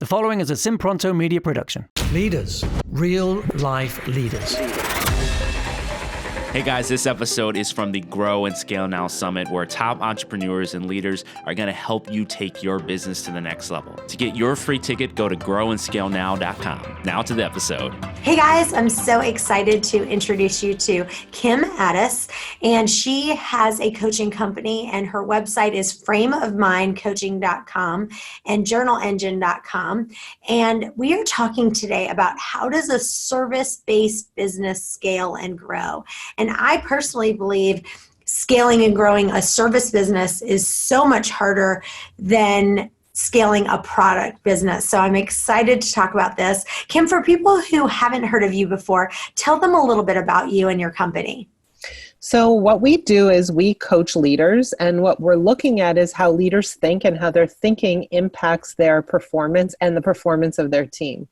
The following is a Simpronto media production. Leaders, real life leaders. Hey guys, this episode is from the Grow and Scale Now Summit, where top entrepreneurs and leaders are going to help you take your business to the next level. To get your free ticket, go to growandscalenow.com. Now to the episode. Hey guys, I'm so excited to introduce you to Kim Ades, and she has a coaching company, and her website is frameofmindcoaching.com and JournalEngine.com. And we are talking today about how does a service-based business scale and grow. And I personally believe scaling and growing a service business is so much harder than scaling a product business. So I'm excited to talk about this. Kim, for people who haven't heard of you before, tell them a little bit about you and your company. So what we do is we coach leaders, and what we're looking at is how leaders think and how their thinking impacts their performance and the performance of their team.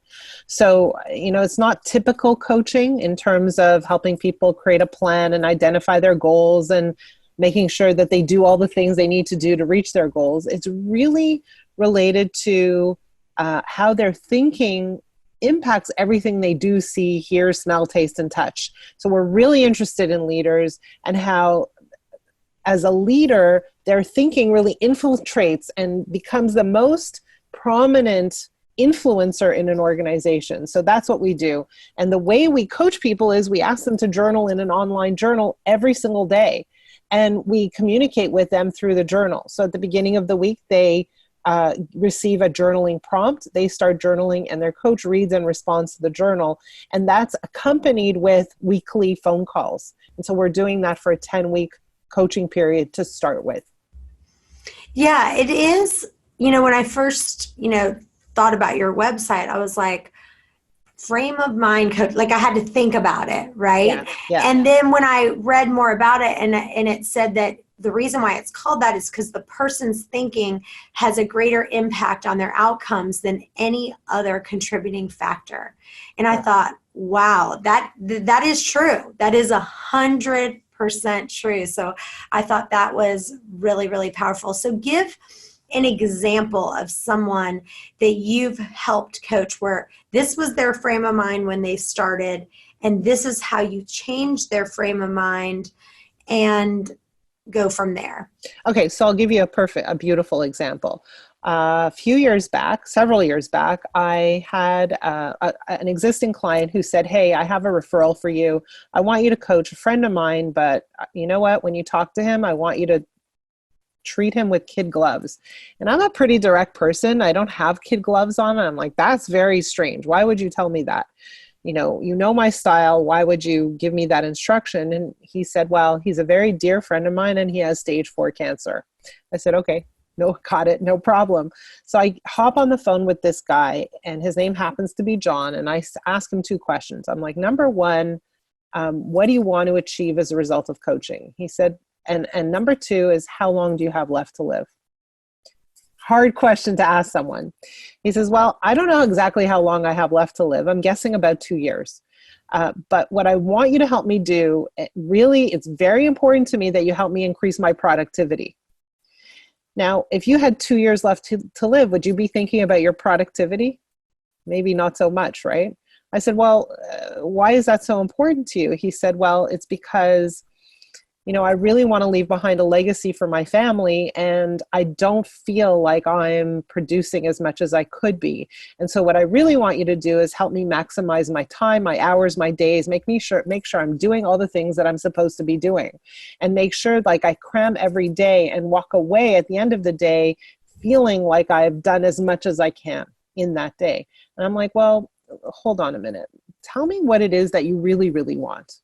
So, it's not typical coaching in terms of helping people create a plan and identify their goals and making sure that they do all the things they need to do to reach their goals. It's really related to how their thinking impacts everything they do, see, hear, smell, taste, and touch. So we're really interested in leaders and how, as a leader, their thinking really infiltrates and becomes the most prominent influencer in an organization. So that's what we do. And the way we coach people is we ask them to journal in an online journal every single day. And we communicate with them through the journal. So at the beginning of the week, they receive a journaling prompt. They start journaling and their coach reads and responds to the journal. And that's accompanied with weekly phone calls. And so we're doing that for a 10-week coaching period to start with. Yeah, it is. When I first, thought about your website, I was like, frame of mind coach, like I had to think about it, right? Yeah. And then when I read more about it and it said that the reason why it's called that is because the person's thinking has a greater impact on their outcomes than any other contributing factor. And I thought, wow, that is true. That is 100% true. So I thought that was really, really powerful. So give an example of someone that you've helped coach where this was their frame of mind when they started, and this is how you changed their frame of mind and go from there. Okay, so I'll give you a beautiful example. Several years back, I had an existing client who said, hey, I have a referral for you. I want you to coach a friend of mine, but you know what? When you talk to him, I want you to treat him with kid gloves. And I'm a pretty direct person. I don't have kid gloves on. I'm like, that's very strange. Why would you tell me that? You know my style. Why would you give me that instruction? And he said, well, he's a very dear friend of mine and he has stage 4 cancer. I said, okay, no, got it. No problem. So I hop on the phone with this guy, and his name happens to be John. And I ask him 2 questions. I'm like, number one, what do you want to achieve as a result of coaching? He said, and number 2 is, how long do you have left to live? Hard question to ask someone. He says, well, I don't know exactly how long I have left to live. I'm guessing about 2 years. But what I want you to help me do, it's very important to me that you help me increase my productivity. Now, if you had 2 years left to live, would you be thinking about your productivity? Maybe not so much, right? I said, well, why is that so important to you? He said, well, it's because I really want to leave behind a legacy for my family, and I don't feel like I'm producing as much as I could be. And so what I really want you to do is help me maximize my time, my hours, my days, make sure I'm doing all the things that I'm supposed to be doing, and make sure like I cram every day and walk away at the end of the day feeling like I've done as much as I can in that day. And I'm like, well, hold on a minute. Tell me what it is that you really, really want.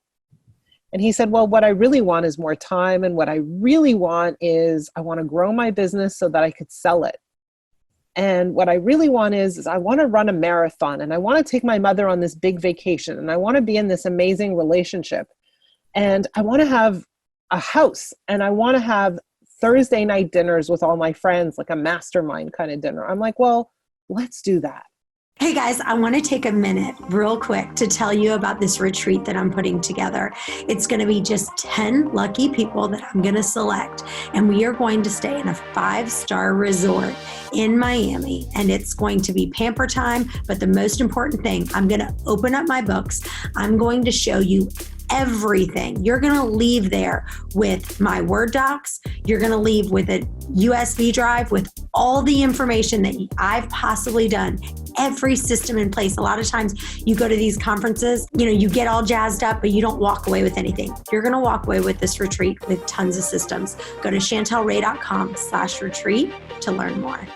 And he said, well, what I really want is more time. And what I really want is I want to grow my business so that I could sell it. And what I really want is I want to run a marathon, and I want to take my mother on this big vacation, and I want to be in this amazing relationship. And I want to have a house, and I want to have Thursday night dinners with all my friends, like a mastermind kind of dinner. I'm like, well, let's do that. Hey guys, I want to take a minute real quick to tell you about this retreat that I'm putting together. It's going to be just 10 lucky people that I'm going to select, and we are going to stay in a 5-star resort in Miami, and it's going to be pamper time. But the most important thing, I'm going to open up my books. I'm going to show you everything. You're going to leave there with my Word docs. You're going to leave with a USB drive with all the information that I've possibly done, every system in place. A lot of times you go to these conferences, you get all jazzed up, but you don't walk away with anything. You're going to walk away with this retreat with tons of systems. Go to chantelray.com/retreat to learn more.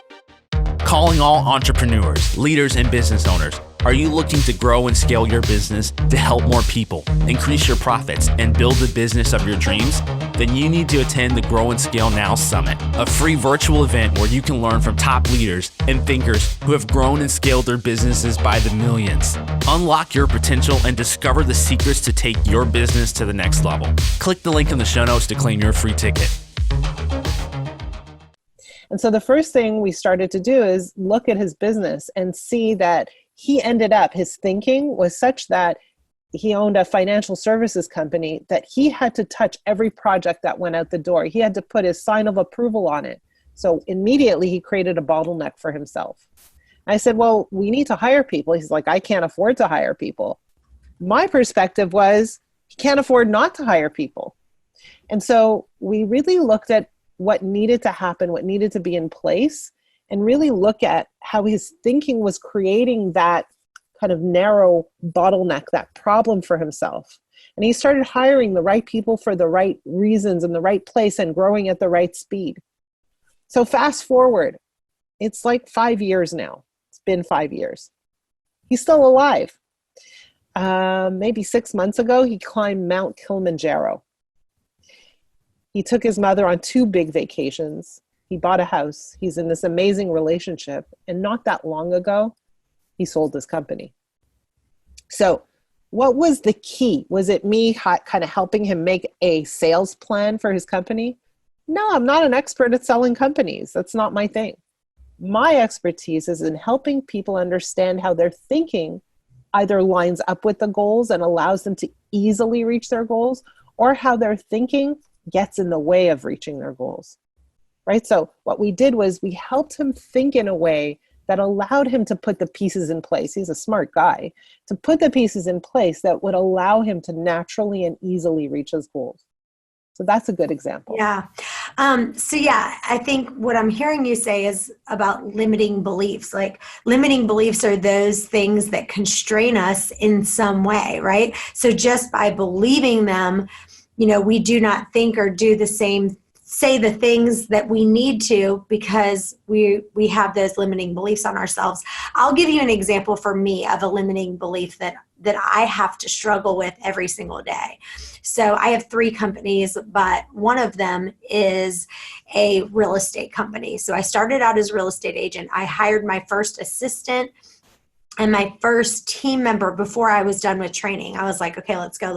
Calling all entrepreneurs, leaders, and business owners. Are you looking to grow and scale your business to help more people, increase your profits, and build the business of your dreams? Then you need to attend the Grow and Scale Now Summit, a free virtual event where you can learn from top leaders and thinkers who have grown and scaled their businesses by the millions. Unlock your potential and discover the secrets to take your business to the next level. Click the link in the show notes to claim your free ticket. And so the first thing we started to do is look at his business and see that his thinking was such that he owned a financial services company that he had to touch every project that went out the door. He had to put his sign of approval on it. So immediately he created a bottleneck for himself. I said, well, we need to hire people. He's like, I can't afford to hire people. My perspective was he can't afford not to hire people. And so we really looked at what needed to happen, what needed to be in place, and really look at how his thinking was creating that kind of narrow bottleneck, that problem for himself. And he started hiring the right people for the right reasons in the right place and growing at the right speed. So fast forward, it's like 5 years now. It's been 5 years. He's still alive. Maybe 6 months ago, he climbed Mount Kilimanjaro. He took his mother on 2 big vacations. He bought a house. He's in this amazing relationship. And not that long ago, he sold his company. So what was the key? Was it me kind of helping him make a sales plan for his company? No, I'm not an expert at selling companies. That's not my thing. My expertise is in helping people understand how their thinking either lines up with the goals and allows them to easily reach their goals, or how their thinking gets in the way of reaching their goals. Right? So what we did was we helped him think in a way that allowed him to put the pieces in place. He's a smart guy, to put the pieces in place that would allow him to naturally and easily reach his goals. So that's a good example. Yeah. I think what I'm hearing you say is about limiting beliefs. Like, limiting beliefs are those things that constrain us in some way, right? So just by believing them, we do not think or do say the things that we need to because we have those limiting beliefs on ourselves. I'll give you an example for me of a limiting belief that I have to struggle with every single day. So I have 3 companies, but one of them is a real estate company. So I started out as a real estate agent. I hired my first assistant and my first team member before I was done with training. I was like, okay, let's go.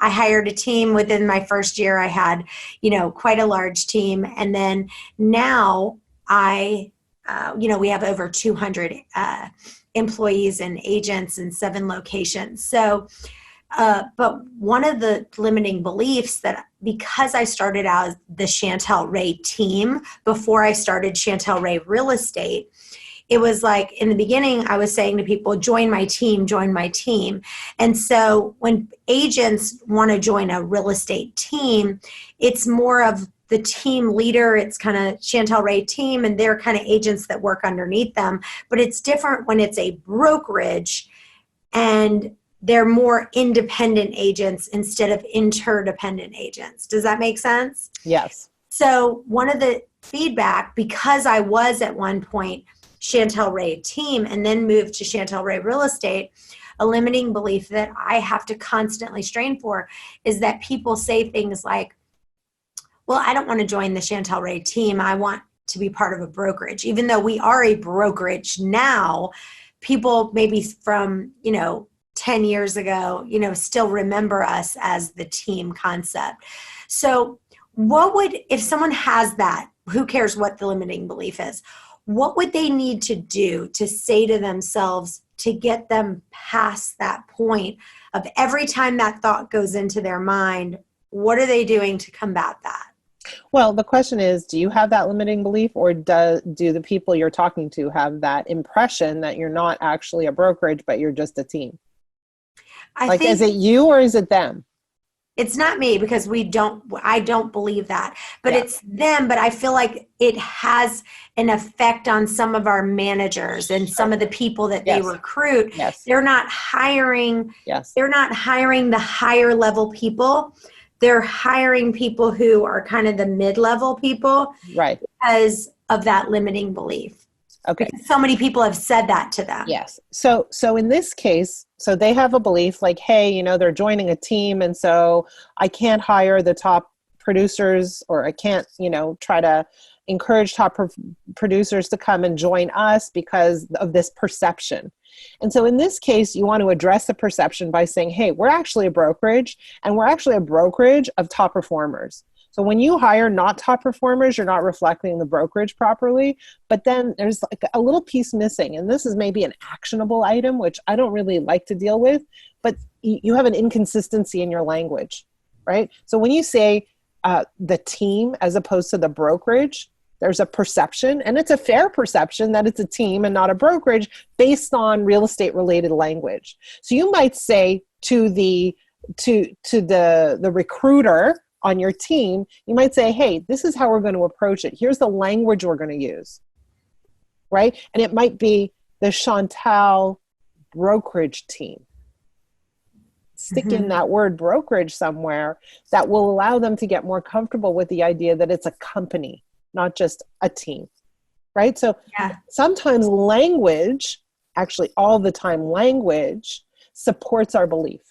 I hired a team. Within my first year, I had, quite a large team. And then now we have over 200 employees and agents in 7 locations. So, but one of the limiting beliefs that, because I started out as the Chantel Ray team before I started Chantel Ray Real Estate, it was like in the beginning, I was saying to people, join my team. And so when agents want to join a real estate team, it's more of the team leader. It's kind of Chantel Ray team, and they're kind of agents that work underneath them. But it's different when it's a brokerage and they're more independent agents instead of interdependent agents. Does that make sense? Yes. So one of the feedback, because I was at one point Chantel Ray team and then moved to Chantel Ray Real Estate, a limiting belief that I have to constantly strain for is that people say things like, well, I don't want to join the Chantel Ray team. I want to be part of a brokerage. Even though we are a brokerage now, people maybe from, 10 years ago, still remember us as the team concept. So if someone has that, who cares what the limiting belief is? what would they need to do to say to themselves to get them past that point of every time that thought goes into their mind, what are they doing to combat that? Well, the question is, do you have that limiting belief, or do the people you're talking to have that impression that you're not actually a brokerage, but you're just a team? I think is it you or is it them? it's not me, because I don't believe that, but Yeah. it's them. But I feel like it has an effect on some of our managers and some of the people that they Yes. recruit. Yes. They're not hiring. Yes. They're not hiring the higher level people. They're hiring people who are kind of the mid-level people Right. because of that limiting belief. Okay. Because so many people have said that to them. Yes. So in this case, so they have a belief like, hey, they're joining a team, and so I can't hire the top producers, or I can't, try to encourage top producers to come and join us because of this perception. And so in this case, you want to address the perception by saying, hey, we're actually a brokerage, and we're actually a brokerage of top performers. So when you hire not top performers, you're not reflecting the brokerage properly. But then there's like a little piece missing. And this is maybe an actionable item, which I don't really like to deal with, but you have an inconsistency in your language, right? So when you say the team as opposed to the brokerage, there's a perception, and it's a fair perception that it's a team and not a brokerage based on real estate related language. So you might say to the recruiter on your team, you might say, hey, this is how we're going to approach it. Here's the language we're going to use, right? And it might be the Chantal brokerage team. Stick in that word brokerage somewhere that will allow them to get more comfortable with the idea that it's a company, not just a team, right? So sometimes language, actually all the time language, supports our belief.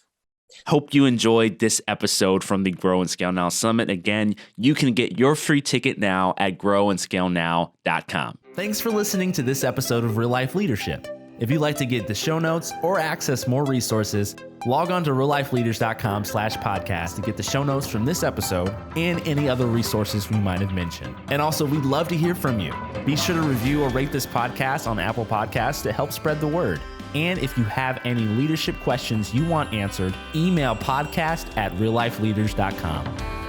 Hope you enjoyed this episode from the Grow and Scale Now Summit. Again, you can get your free ticket now at growandscalenow.com. Thanks for listening to this episode of Real Life Leadership. If you'd like to get the show notes or access more resources, log on to reallifeleaders.com/podcast to get the show notes from this episode and any other resources we might have mentioned. And also, we'd love to hear from you. Be sure to review or rate this podcast on Apple Podcasts to help spread the word. And if you have any leadership questions you want answered, email podcast@reallifeleaders.com.